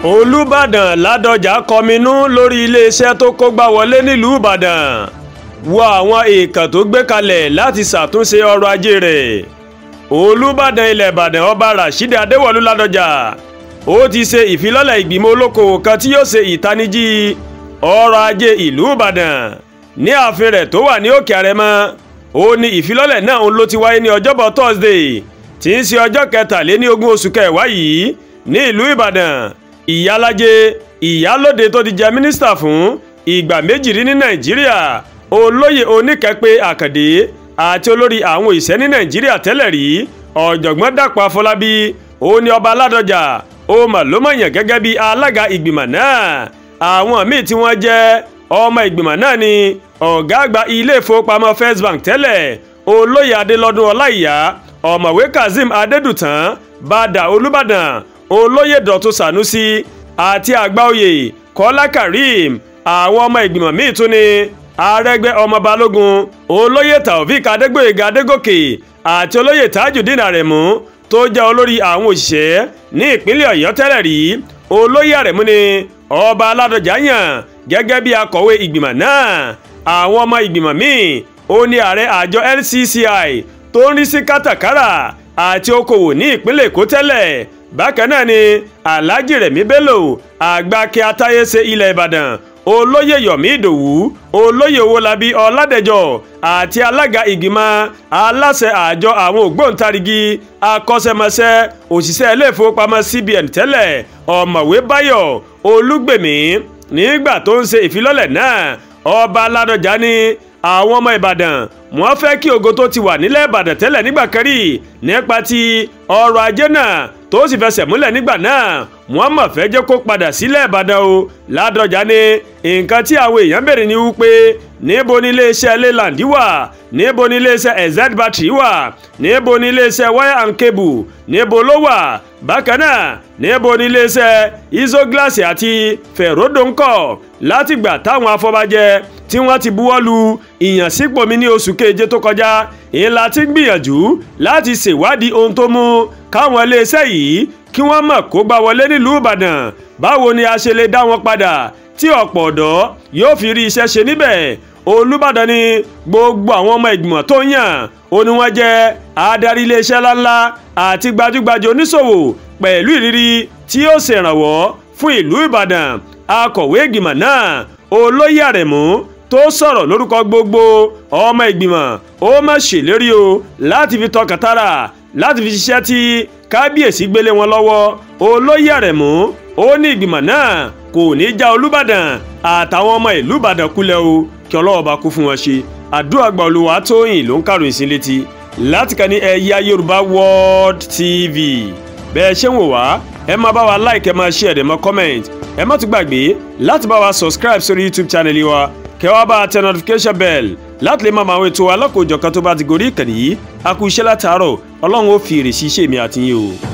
Olúbàdàn Ládọjà kọminú lórí iléeṣẹ́ tó kógbá wọlé nílùú Ìbàdàn wo àwọn èèkàn tó gbé kalẹ̀ láti ṣàtúnṣe ọrọ̀ ajé rẹ̀. Olúbàdàn ilẹ̀ Ìbàdàn ọba Rashidi Adéwọ̀lú Ládọjà ó ti ṣe ìfilọ́lẹ̀ ìgbìmọ̀ olókoòwò kan tí yóò ṣe ìtanijí ọrọ̀ ajé ìlú Ìbàdàn ní ààfin rẹ̀ tó wà ní Òkè Àrẹ̀mọ. Ó ní ìfilọ́lẹ̀ náà ló ti wáyé ní ọjọ́bọ̀ Thursday tí ń ṣe ọjọ́ 23 oṣù kẹwàá yìí ní ìlú Ìbàdàn. Ìyálájé ìyálóde tó ti jẹ mínísítà fún ìgbà méjì rí ní Nàìjíríà olóyè Oníkẹ́pẹ́ Àkàndé àti olórí àwọn òṣìṣẹ́ ní Nàìjíríà tẹ́lẹ̀ rí ọ̀jọ̀gbọ́n Dàpọ̀ Afọlábí ó ní ọba Ládọjà ó mà ló mọ̀ yàn gẹ́gẹ́ bí alága ìgbìmọ̀ náà. Àwọn míì tí wọ́n jẹ́ ọmọ ìgbìmọ̀ náà ni ọ̀gá àgbà ilé ìfowópamọ́ First Bank tẹ́lẹ̀ olóyè Adélọ́dún Ọláìyá, ọ̀mọ̀wé Kazeem Adédùtàn Bàdà Olúbàdàn, olóyè Dọ̀tun Sànúsí àti àgbáòye Kọ́lá Karim. Àwọn ọmọ ìgbìmọ̀ míì tún ni Arẹ́gbẹ́ ọmọ Balógun, olóyè Taofik Adégbóyèga Adégòkè àti olóyè Tajudeen Àrẹ̀mú tó jẹ́ olórí àwọn òṣìṣẹ́ ní ìpínlẹ̀ Ọ̀yọ́ tẹ́lẹ̀ rí. Olóyè Àrẹ̀mú ni ọba Ládọjà yàn gẹ́gẹ́ bí akọ̀wé ìgbìmọ̀ náà. Àwọn ọmọ ìgbìmọ̀ míì ó ní ààrẹ àjọ LCCI tó ń rí sí kátàkárà àti okòwò ní ìpínlẹ̀ Èkó tẹ́lẹ̀. Bákan náà ni Alhaji Rẹ̀mí Bello Àgbàkẹ́ Atáyéṣe ilẹ̀ Ìbàdàn, olóyè Yomi Ìdòwú, olóyè Owólabí Ọládẹjọ àti alága ìgbìmọ̀ aláṣẹ àjọ àwọn ògbóǹtarìgì akọ́ṣẹ́mọṣẹ́ òṣìṣẹ́ ilé ìfowópamọ́ CBN tẹ́lẹ̀ ọ̀mọ̀wé Báyọ̀ Olúgbèmí. Nígbà tó ń ṣe ìfilọ́lẹ̀ náà, ọba Ládọjà ní àwọn ọmọ Ìbàdàn wọ́n fẹ́ kí ògo tó ti wà nílẹ̀ Ìbàdàn tẹ́lẹ̀ nígbà kan rí nípa ti ọrọ̀ ajé náà tó sì fẹsẹ̀ múlẹ̀ nígbà náà wọ́n mọ̀ fẹ́ jẹ́ kó padà sílẹ̀ Ìbàdàn o. Ládọjà ní nǹkan tí àwọn èèyàn bèrè ní wípé níbo ni iléeṣẹ́ Leyland wà, níbo ni iléeṣẹ́ EZ Battery wà, níbo ni iléeṣẹ́ Wire and Cable níbo ló wà, bákan náà níbo ni iléeṣẹ́ Isoglass àti Ferrodo ńkọ́. Látìgbà táwọn afọbajẹ tí wọ́n ti buwọ́lu ìyànsípò mi ní oṣù keje tó kọjá ìlà ti gbìyànjú láti ṣèwádìí ohun tó mú káwọn iléeṣẹ́ yìí kí wọ́n mọ̀ kó gbá wọlé nílùú Ìbàdàn. Báwo ni a ṣe lè dá wọn padà tí ọ̀pọ̀ ọ̀dọ́ yóò fi rí iṣẹ́ ṣe níbẹ̀? Olúbàdàn ní gbogbo àwọn ọmọ ìgbìmọ̀ tó yàn ó ní wọ́n jẹ́ adarí iléeṣẹ́ ńláńlá àti gbajúgbajà oníṣòwò pẹ̀lú ìrírí tí yóò ṣèrànwọ́ fún ìlú Ìbàdàn. Akọ̀wé ìgbìmọ̀ náà olóyè Àrẹ̀mú tó sọ̀rọ̀ lórúkọ gbogbo ọmọ ìgbìmọ̀ ó má ṣèlérí o láti fi tọkàntara láti fi ṣiṣẹ́ tí kábíyèsí gbélé wọn lọ́wọ́. Olóyè Àrẹ̀mú ó ní ìgbìmọ̀ náà kò ní já Olúbàdàn àtàwọn ọmọ ìlú Ìbàdàn kulẹ̀ o, kí Ọlọ́run bá kú fún wọn ṣe. Àdúrà gba Olúwatóyìn ló ń kàròyìn sí létí láti kàn ní Ẹ̀yà Yorùbá World TV. Bẹ́ẹ̀ ṣe ń wò wá ẹ máa bá wa like, ẹ máa share, ẹ máa comment, ẹ má tún gbàgbé láti bá wa subscribe sórí YouTube channel wa kẹ́ wá bá a tẹ notification bell láti lè máa máa wé tó alákòójọ kan tó bá ti gorí ìkànnì yìí. A kú iṣẹ́ látàárọ̀, Ọlọ́run ó fi èrè sí iṣẹ́ mi àti yín o.